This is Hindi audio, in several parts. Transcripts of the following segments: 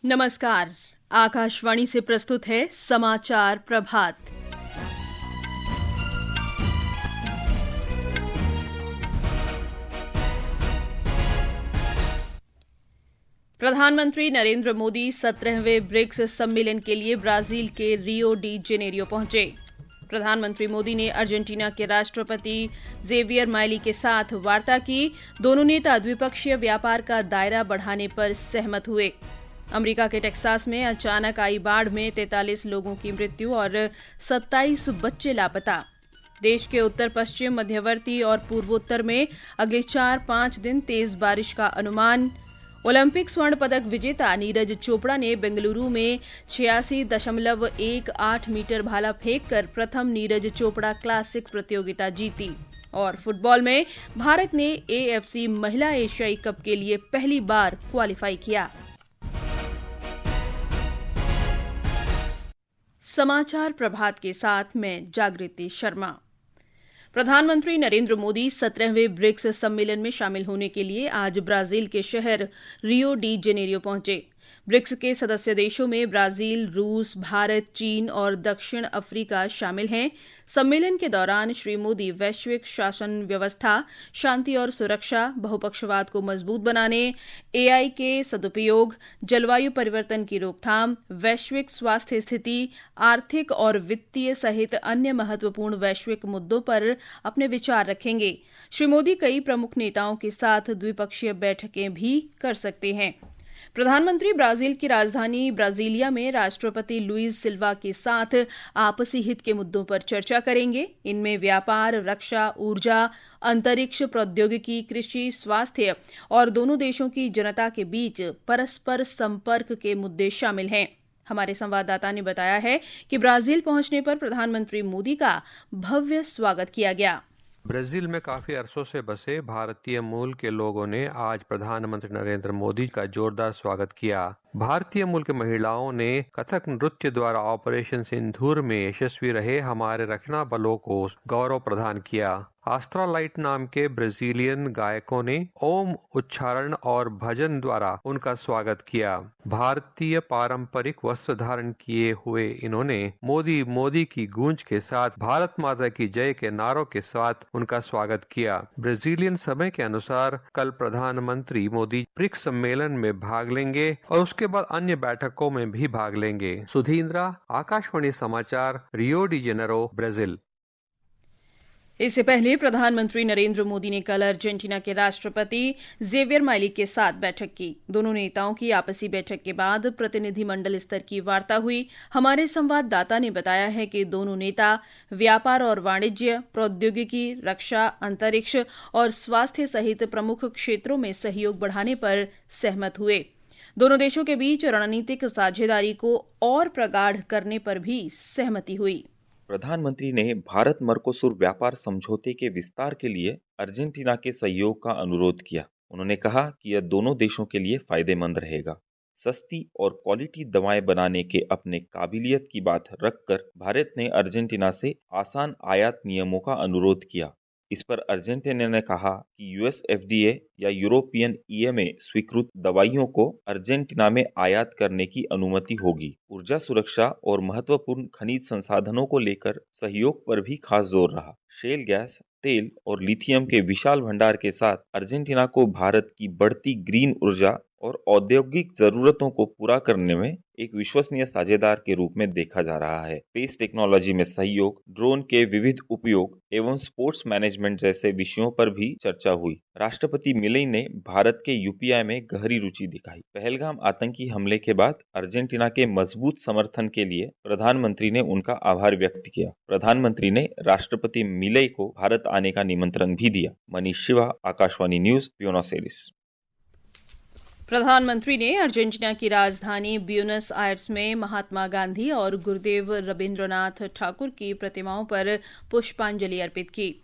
नमस्कार। आकाशवाणी से प्रस्तुत है समाचार प्रभात। प्रधानमंत्री नरेंद्र मोदी 17वें ब्रिक्स सम्मेलन के लिए ब्राजील के रियो डी जेनेरियो पहुंचे। प्रधानमंत्री मोदी ने अर्जेंटीना के राष्ट्रपति जेवियर माइली के साथ वार्ता की। दोनों नेता द्विपक्षीय व्यापार का दायरा बढ़ाने पर सहमत हुए। अमेरिका के टेक्सास में अचानक आई बाढ़ में 43 लोगों की मृत्यु और 27 बच्चे लापता। देश के उत्तर पश्चिम, मध्यवर्ती और पूर्वोत्तर में अगले 4-5 दिन तेज बारिश का अनुमान। ओलंपिक स्वर्ण पदक विजेता नीरज चोपड़ा ने बेंगलुरु में 86.18 मीटर भाला फेंककर प्रथम नीरज चोपड़ा क्लासिक प्रतियोगिता जीती। और फुटबॉल में भारत ने AFC महिला एशियाई कप के लिए पहली बार क्वालिफाई किया। समाचार प्रभात के साथ मैं जागृति शर्मा। प्रधानमंत्री नरेंद्र मोदी 17वें ब्रिक्स सम्मेलन में शामिल होने के लिए आज ब्राजील के शहर रियो डी जेनेरियो पहुंचे। ब्रिक्स के सदस्य देशों में ब्राजील, रूस, भारत, चीन और दक्षिण अफ्रीका शामिल हैं। सम्मेलन के दौरान श्री मोदी वैश्विक शासन व्यवस्था, शांति और सुरक्षा, बहुपक्षवाद को मजबूत बनाने, AI के सदुपयोग, जलवायु परिवर्तन की रोकथाम, वैश्विक स्वास्थ्य स्थिति, आर्थिक और वित्तीय सहित अन्य महत्वपूर्ण वैश्विक मुद्दों पर अपने विचार रखेंगे। श्री मोदी कई प्रमुख नेताओं के साथ द्विपक्षीय बैठकें भी कर सकते हैं। प्रधानमंत्री ब्राजील की राजधानी ब्राजीलिया में राष्ट्रपति लुइस सिल्वा के साथ आपसी हित के मुद्दों पर चर्चा करेंगे। इनमें व्यापार, रक्षा, ऊर्जा, अंतरिक्ष, प्रौद्योगिकी, कृषि, स्वास्थ्य और दोनों देशों की जनता के बीच परस्पर संपर्क के मुद्दे शामिल हैं। हमारे संवाददाता ने बताया है कि ब्राजील पहुंचने पर प्रधानमंत्री मोदी का भव्य स्वागत किया गया। ब्राजील में काफी अरसों से बसे भारतीय मूल के लोगों ने आज प्रधानमंत्री नरेंद्र मोदी का जोरदार स्वागत किया। भारतीय मूल की महिलाओं ने कथक नृत्य द्वारा ऑपरेशन सिंदूर में यशस्वी रहे हमारे रक्षा बलों को गौरव प्रदान किया। एस्ट्रालाइट नाम के ब्राजीलियन गायकों ने ओम उच्चारण और भजन द्वारा उनका स्वागत किया। भारतीय पारंपरिक वस्त्र धारण किए हुए इन्होंने मोदी मोदी की गूंज के साथ भारत माता की जय के नारों के साथ उनका स्वागत किया। ब्राजीलियन समय के अनुसार कल प्रधानमंत्री मोदी ब्रिक्स सम्मेलन में भाग लेंगे और उसके बाद अन्य बैठकों में भी भाग लेंगे। सुधींद्रा, आकाशवाणी समाचार, रियो डी जेनेरो, ब्राजील। इससे पहले प्रधानमंत्री नरेंद्र मोदी ने कल अर्जेंटीना के राष्ट्रपति जेवियर माइली के साथ बैठक की। दोनों नेताओं की आपसी बैठक के बाद प्रतिनिधिमंडल स्तर की वार्ता हुई। हमारे संवाददाता ने बताया है कि दोनों नेता व्यापार और वाणिज्य, प्रौद्योगिकी, रक्षा, अंतरिक्ष और स्वास्थ्य सहित प्रमुख क्षेत्रों में सहयोग बढ़ाने पर सहमत हुए। दोनों देशों के बीच रणनीतिक साझेदारी को और प्रगाढ़ करने पर भी सहमति हुई। प्रधानमंत्री ने भारत मर्कोसुर व्यापार समझौते के विस्तार के लिए अर्जेंटीना के सहयोग का अनुरोध किया। उन्होंने कहा कि यह दोनों देशों के लिए फायदेमंद रहेगा। सस्ती और क्वालिटी दवाएं बनाने के अपने काबिलियत की बात रखकर भारत ने अर्जेंटीना से आसान आयात नियमों का अनुरोध किया। इस पर अर्जेंटीना ने कहा कि US FDA या यूरोपियन EMA स्वीकृत दवाइयों को अर्जेंटीना में आयात करने की अनुमति होगी। ऊर्जा सुरक्षा और महत्वपूर्ण खनिज संसाधनों को लेकर सहयोग पर भी खास जोर रहा। शेल गैस, तेल और लिथियम के विशाल भंडार के साथ अर्जेंटीना को भारत की बढ़ती ग्रीन ऊर्जा और औद्योगिक जरूरतों को पूरा करने में एक विश्वसनीय साझेदार के रूप में देखा जा रहा है। स्पेस टेक्नोलॉजी में सहयोग, ड्रोन के विविध उपयोग एवं स्पोर्ट्स मैनेजमेंट जैसे विषयों पर भी चर्चा हुई। राष्ट्रपति मिलेई ने भारत के UPI में गहरी रुचि दिखाई। पहलगाम आतंकी हमले के बाद अर्जेंटीना के मजबूत समर्थन के लिए प्रधानमंत्री ने उनका आभार व्यक्त किया। प्रधानमंत्री ने राष्ट्रपति मिलेई को भारत आने का निमंत्रण भी दिया। Manish Shiva, Akashvani news, Buenos Aires. प्रधानमंत्री ने अर्जेंटीना की राजधानी ब्यूनस आयर्स में महात्मा गांधी और गुरुदेव रविंद्रनाथ ठाकुर की प्रतिमाओं पर पुष्पांजलि अर्पित की।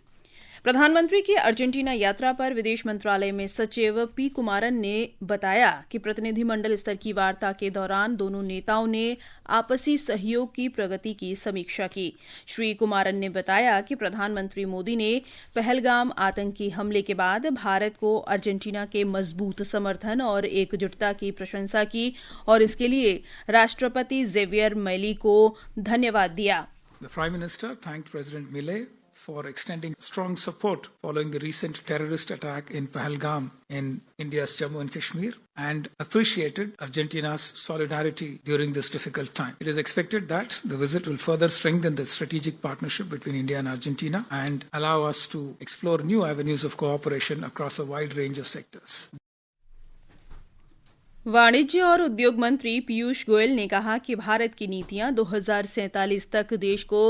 प्रधानमंत्री की अर्जेंटीना यात्रा पर विदेश मंत्रालय में सचिव पी कुमारन ने बताया कि प्रतिनिधिमंडल स्तर की वार्ता के दौरान दोनों नेताओं ने आपसी सहयोग की प्रगति की समीक्षा की। श्री कुमारन ने बताया कि प्रधानमंत्री मोदी ने पहलगाम आतंकी हमले के बाद भारत को अर्जेंटीना के मजबूत समर्थन और एकजुटता की प्रशंसा की और इसके लिए राष्ट्रपति जेवियर मिले को धन्यवाद दिया। The Prime Minister thanked President Milei for extending strong support following the recent terrorist attack in Pahalgam in India's Jammu and Kashmir and appreciated Argentina's solidarity during this difficult time. It is expected that the visit will further strengthen the strategic partnership between India and Argentina and allow us to explore new avenues of cooperation across a wide range of sectors. वाणिज्य और उद्योग मंत्री पीयूष गोयल ने कहा कि भारत की नीतियां 2047 तक देश को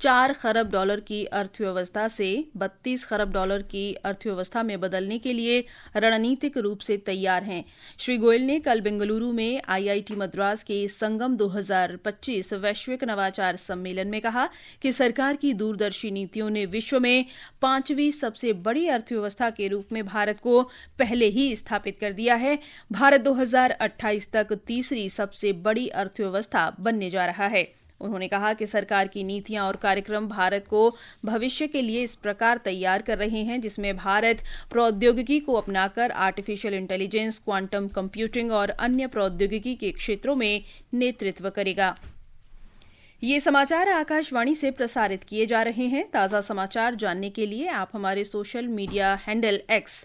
4 खरब डॉलर की अर्थव्यवस्था से 32 खरब डॉलर की अर्थव्यवस्था में बदलने के लिए रणनीतिक रूप से तैयार हैं। श्री गोयल ने कल बेंगलुरु में आईआईटी मद्रास के संगम 2025 वैश्विक नवाचार सम्मेलन में कहा कि सरकार की दूरदर्शी नीतियों ने विश्व में 5वीं सबसे बड़ी अर्थव्यवस्था के रूप में भारत को पहले ही स्थापित कर दिया है। भारत 2028 तक तीसरी सबसे बड़ी अर्थव्यवस्था बनने जा रहा है। उन्होंने कहा कि सरकार की नीतियां और कार्यक्रम भारत को भविष्य के लिए इस प्रकार तैयार कर रहे हैं जिसमें भारत प्रौद्योगिकी को अपनाकर आर्टिफिशियल इंटेलिजेंस, क्वांटम कंप्यूटिंग और अन्य प्रौद्योगिकी के क्षेत्रों में नेतृत्व करेगा। ये समाचार आकाशवाणी से प्रसारित किए जा रहे हैं। ताज़ा समाचार जानने के लिए आप हमारे social media handle X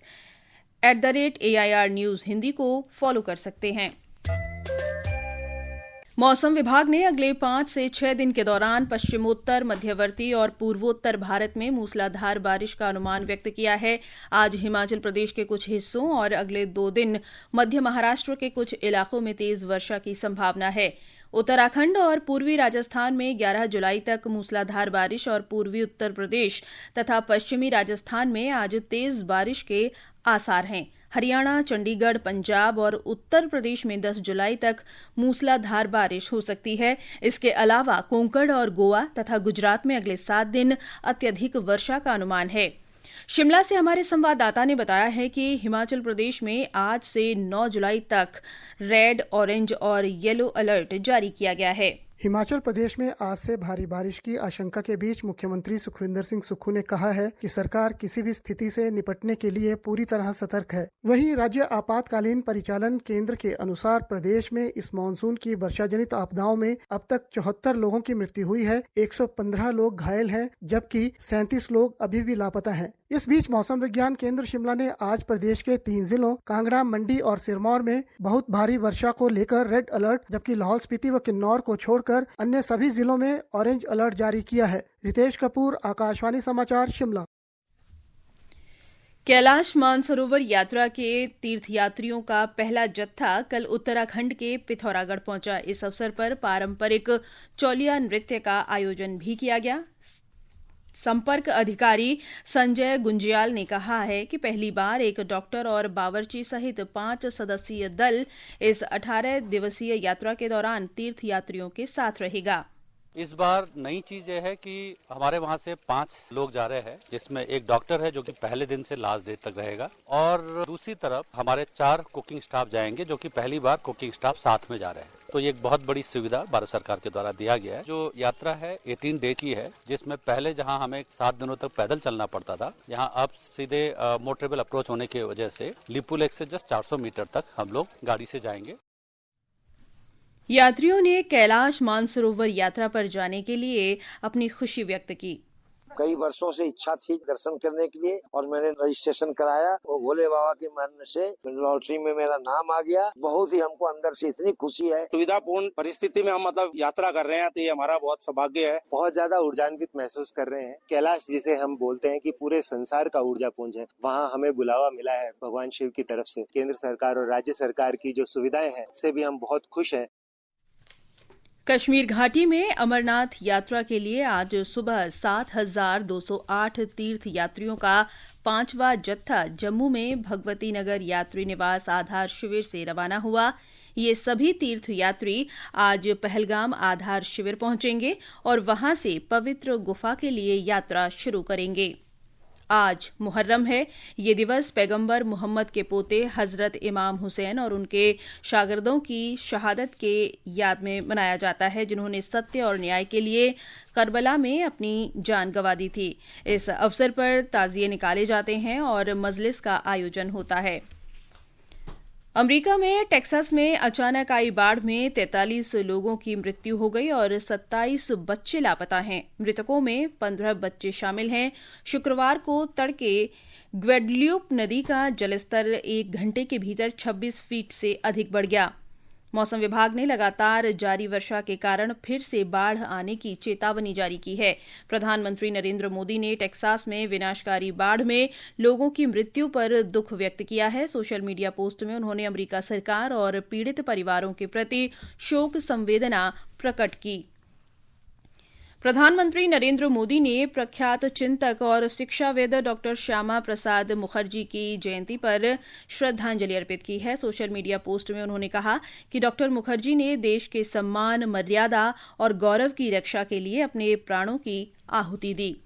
@AIR News Hindi को फॉलो कर सकते हैं। मौसम विभाग ने अगले 5 से 6 दिन के दौरान पश्चिमोत्तर, मध्यवर्ती और पूर्वोत्तर भारत में मूसलाधार बारिश का अनुमान व्यक्त किया है। आज हिमाचल प्रदेश के कुछ हिस्सों और अगले 2 दिन मध्य महाराष्ट्र के कुछ इलाकों में तेज वर्षा की संभावना है। उत्तराखंड और पूर्वी राजस्थान में 11 जुलाई तक मूसलाधार बारिश और पूर्वी उत्तर प्रदेश तथा पश्चिमी राजस्थान में आज तेज बारिश के आसार हैं। हरियाणा, चंडीगढ़, पंजाब और उत्तर प्रदेश में 10 जुलाई तक मूसलाधार बारिश हो सकती है। इसके अलावा कोंकण और गोवा तथा गुजरात में अगले 7 दिन अत्यधिक वर्षा का अनुमान है। शिमला से हमारे संवाददाता ने बताया है कि हिमाचल प्रदेश में आज से 9 जुलाई तक रेड, ऑरेंज और येलो अलर्ट जारी किया गया है। हिमाचल प्रदेश में आज से भारी बारिश की आशंका के बीच मुख्यमंत्री सुखविंदर सिंह सुक्खू ने कहा है कि सरकार किसी भी स्थिति से निपटने के लिए पूरी तरह सतर्क है। वहीं राज्य आपातकालीन परिचालन केंद्र के अनुसार प्रदेश में इस मानसून की वर्षा जनित आपदाओं में अब तक 74 लोगों की मृत्यु हुई है, 115 लोग घायल हैं, जबकि 37 लोग अभी भी लापता हैं। इस बीच मौसम विज्ञान केंद्र शिमला ने आज प्रदेश के 3 जिलों कांगड़ा, मंडी और सिरमौर में बहुत भारी वर्षा को लेकर रेड अलर्ट, जबकि लाहौल स्पीति व किन्नौर को छोड़कर अन्य सभी जिलों में ऑरेंज अलर्ट जारी किया है। रितेश कपूर, आकाशवाणी समाचार, शिमला। कैलाश मानसरोवर यात्रा के तीर्थयात्रियों का पहला जत्था कल उत्तराखंड के पिथौरागढ़ पहुंचा। इस अवसर पर पारंपरिक चौलिया नृत्य का आयोजन भी किया गया। संपर्क अधिकारी संजय गुंजियाल ने कहा है कि पहली बार एक डॉक्टर और बावर्ची सहित 5 सदस्यीय दल इस 18 दिवसीय यात्रा के दौरान तीर्थयात्रियों के साथ रहेगा। इस बार नई चीज ये है कि हमारे वहाँ से 5 लोग जा रहे हैं, जिसमें एक डॉक्टर है जो कि पहले दिन से लास्ट डे तक रहेगा, और दूसरी तरफ हमारे 4 कुकिंग स्टाफ जाएंगे जो कि पहली बार कुकिंग स्टाफ साथ में जा रहे हैं। तो ये एक बहुत बड़ी सुविधा भारत सरकार के द्वारा दिया गया है। जो यात्रा है 18 डे की है, जिसमें पहले जहां हमें 7 दिनों तक पैदल चलना पड़ता था, यहाँ अब सीधे मोटरेबल अप्रोच होने की वजह से लिपू लेक से जस्ट 400 मीटर तक हम लोग गाड़ी से जाएंगे। यात्रियों ने कैलाश मानसरोवर यात्रा पर जाने के लिए अपनी खुशी व्यक्त की। कई वर्षों से इच्छा थी दर्शन करने के लिए और मैंने रजिस्ट्रेशन कराया। वो भोले बाबा के मन से लॉटरी में मेरा नाम आ गया। बहुत ही हमको अंदर से इतनी खुशी है। सुविधापूर्ण परिस्थिति में हम यात्रा कर रहे हैं, तो ये हमारा बहुत सौभाग्य है। बहुत ज्यादा ऊर्जान्वित महसूस कर रहे हैं। कैलाश जिसे हम बोलते हैं कि पूरे संसार का ऊर्जा पुंज है, वहाँ हमें बुलावा मिला है भगवान शिव की तरफ से। केंद्र सरकार और राज्य सरकार की जो सुविधाएं हैं, उससे भी हम बहुत खुश हैं। कश्मीर घाटी में अमरनाथ यात्रा के लिए आज सुबह 7,208 तीर्थ यात्रियों का 5वां जत्था जम्मू में भगवती नगर यात्री निवास आधार शिविर से रवाना हुआ। ये सभी तीर्थ यात्री आज पहलगाम आधार शिविर पहुंचेंगे और वहां से पवित्र गुफा के लिए यात्रा शुरू करेंगे। आज मुहर्रम है। ये दिवस पैगंबर मोहम्मद के पोते हजरत इमाम हुसैन और उनके शागिर्दों की शहादत के याद में मनाया जाता है, जिन्होंने सत्य और न्याय के लिए करबला में अपनी जान गंवा दी थी। इस अवसर पर ताजिए निकाले जाते हैं और मजलिस का आयोजन होता है। अमेरिका में टेक्सास में अचानक आई बाढ़ में 43 लोगों की मृत्यु हो गई और 27 बच्चे लापता हैं। मृतकों में 15 बच्चे शामिल हैं। शुक्रवार को तड़के ग्वेडल्यूप नदी का जलस्तर 1 घंटे के भीतर 26 फीट से अधिक बढ़ गया। मौसम विभाग ने लगातार जारी वर्षा के कारण फिर से बाढ़ आने की चेतावनी जारी की है। प्रधानमंत्री नरेंद्र मोदी ने टेक्सास में विनाशकारी बाढ़ में लोगों की मृत्यु पर दुख व्यक्त किया है। सोशल मीडिया पोस्ट में उन्होंने अमेरिका सरकार और पीड़ित परिवारों के प्रति शोक संवेदना प्रकट की। प्रधानमंत्री नरेंद्र मोदी ने प्रख्यात चिंतक और शिक्षाविद डॉक्टर श्यामा प्रसाद मुखर्जी की जयंती पर श्रद्धांजलि अर्पित की है। सोशल मीडिया पोस्ट में उन्होंने कहा कि डॉक्टर मुखर्जी ने देश के सम्मान, मर्यादा और गौरव की रक्षा के लिए अपने प्राणों की आहुति दी।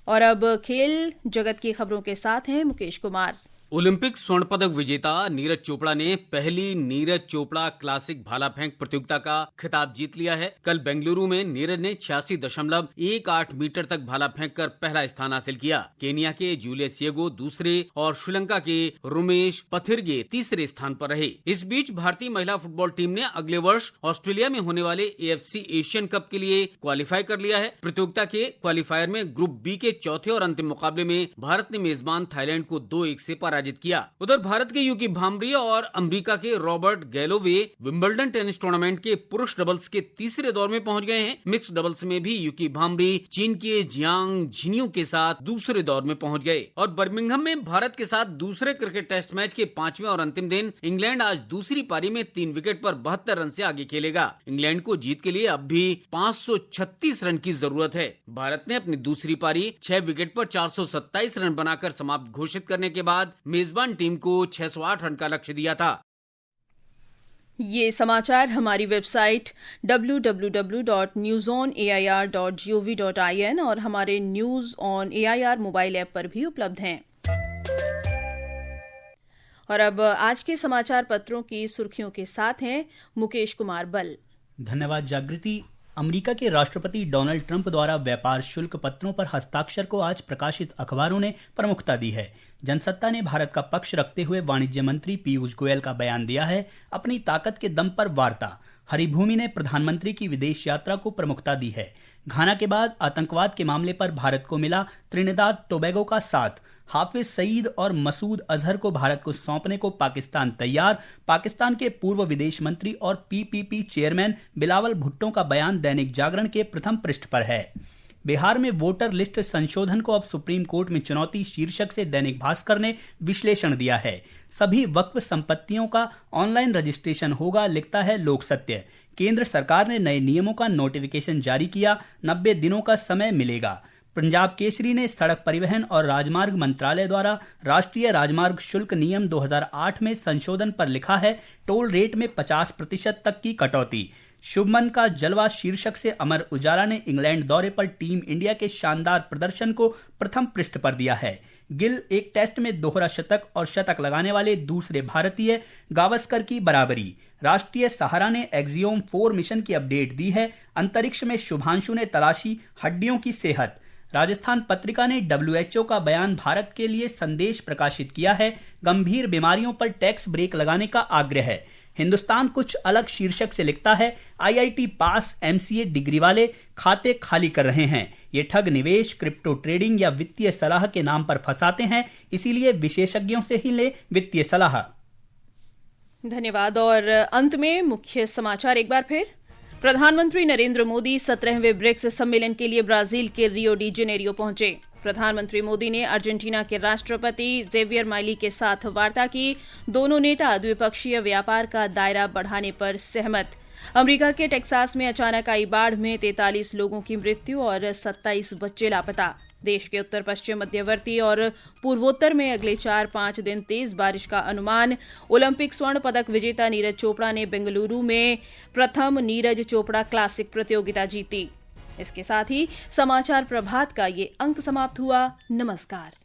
और अब खेल जगत की खबरों के साथ हैं मुकेश कुमार। ओलंपिक स्वर्ण पदक विजेता नीरज चोपड़ा ने पहली नीरज चोपड़ा क्लासिक भाला फेंक प्रतियोगिता का खिताब जीत लिया है। कल बेंगलुरु में नीरज ने 86.18 मीटर तक भाला फेंककर पहला स्थान हासिल किया। केनिया के जूलियस येगो दूसरे और श्रीलंका के रुमेश पथिरगे तीसरे स्थान पर रहे। इस बीच भारतीय महिला फुटबॉल टीम ने अगले वर्ष ऑस्ट्रेलिया में होने वाले AFC एशियन कप के लिए क्वालिफाई कर लिया है। प्रतियोगिता के क्वालिफायर में ग्रुप बी के चौथे और अंतिम मुकाबले में भारत ने मेजबान थाईलैंड को 2-1 से पराजित किया। उधर भारत के यूकी भांबरी और अमेरिका के Robert Galloway Wimbledon tennis tournament के पुरुष डबल्स के तीसरे दौर में पहुंच गए हैं। मिक्स डबल्स में भी यूकी भांबरी चीन के जियांग झिनियो के साथ दूसरे दौर में पहुंच गए। और बर्मिंघम में भारत के साथ दूसरे क्रिकेट टेस्ट मैच के 5वें और अंतिम दिन इंग्लैंड आज दूसरी पारी में 3 विकेट पर 72 रन से आगे खेलेगा। इंग्लैंड को जीत के लिए अब भी 536 रन की जरूरत है। भारत ने अपनी दूसरी पारी 6 विकेट पर 427 रन बनाकर समाप्त घोषित करने के बाद मेजबान टीम को 608 रन का लक्ष्य दिया था। ये समाचार हमारी वेबसाइट www.newsonair.gov.in और हमारे news on AIR mobile app पर भी उपलब्ध हैं। और अब आज के समाचार पत्रों की सुर्खियों के साथ हैं मुकेश कुमार बल। धन्यवाद जागृति। अमेरिका के राष्ट्रपति डोनाल्ड ट्रंप द्वारा व्यापार शुल्क पत्रों पर हस्ताक्षर को आज प्रकाशित अखबारों ने प्रमुखता दी है। जनसत्ता ने भारत का पक्ष रखते हुए वाणिज्य मंत्री पीयूष गोयल का बयान दिया है। अपनी ताकत के दम पर वार्ता। हरिभूमि ने प्रधानमंत्री की विदेश यात्रा को प्रमुखता दी है। घाना के बाद आतंकवाद के मामले पर भारत को मिला त्रिनिदाद टोबैगो का साथ। हाफिज सईद और मसूद अजहर को भारत को सौंपने को पाकिस्तान तैयार। पाकिस्तान के पूर्व विदेश मंत्री और PPP चेयरमैन बिलावल भुट्टो का बयान दैनिक जागरण के प्रथम पृष्ठ पर है। बिहार में वोटर लिस्ट संशोधन को अब सुप्रीम कोर्ट में चुनौती शीर्षक से दैनिक भास्कर ने विश्लेषण दिया है। सभी वक्फ संपत्तियों का ऑनलाइन रजिस्ट्रेशन होगा, लिखता है लोक सत्य। केंद्र सरकार ने नए नियमों का नोटिफिकेशन जारी किया, 90 दिनों का समय मिलेगा। पंजाब केसरी ने सड़क परिवहन और राजमार्ग मंत्रालय द्वारा राष्ट्रीय राजमार्ग शुल्क नियम 2008 में संशोधन पर लिखा है, टोल रेट में 50% तक की कटौती। शुभमन का जलवा शीर्षक से अमर उजाला ने इंग्लैंड दौरे पर टीम इंडिया के शानदार प्रदर्शन को प्रथम पृष्ठ पर दिया है। गिल एक टेस्ट में दोहरा शतक और शतक लगाने वाले दूसरे भारतीय, गावस्कर की बराबरी। राष्ट्रीय सहारा ने एक्सियोम 4 मिशन की अपडेट दी है। अंतरिक्ष में शुभांशु ने तलाशी हड्डियों की सेहत। राजस्थान पत्रिका ने WHO का बयान भारत के लिए संदेश प्रकाशित किया है। गंभीर बीमारियों पर टैक्स ब्रेक लगाने का आग्रह है। हिंदुस्तान कुछ अलग शीर्षक से लिखता है, IIT पास MCA डिग्री वाले खाते खाली कर रहे हैं। ये ठग निवेश, क्रिप्टो ट्रेडिंग या वित्तीय सलाह के नाम पर फंसाते हैं, इसीलिए विशेषज्ञों से ही ले वित्तीय सलाह। धन्यवाद। और अंत में मुख्य समाचार एक बार फिर। प्रधानमंत्री नरेंद्र मोदी 17वें ब्रिक्स सम्मेलन के लिए ब्राजील के रियो डी जेनेरियो पहुंचे। प्रधानमंत्री मोदी ने अर्जेंटीना के राष्ट्रपति जेवियर माइली के साथ वार्ता की। दोनों नेता द्विपक्षीय व्यापार का दायरा बढ़ाने पर सहमत। अमेरिका के टेक्सास में अचानक आई बाढ़ में 43 लोगों की मृत्यु और 27 बच्चे लापता। देश के उत्तर पश्चिम, मध्यवर्ती और पूर्वोत्तर में अगले 4-5 दिन तेज बारिश का अनुमान। ओलंपिक स्वर्ण पदक विजेता नीरज चोपड़ा ने बेंगलुरु में प्रथम नीरज चोपड़ा क्लासिक प्रतियोगिता जीती। इसके साथ ही समाचार प्रभात का ये अंक समाप्त हुआ। नमस्कार।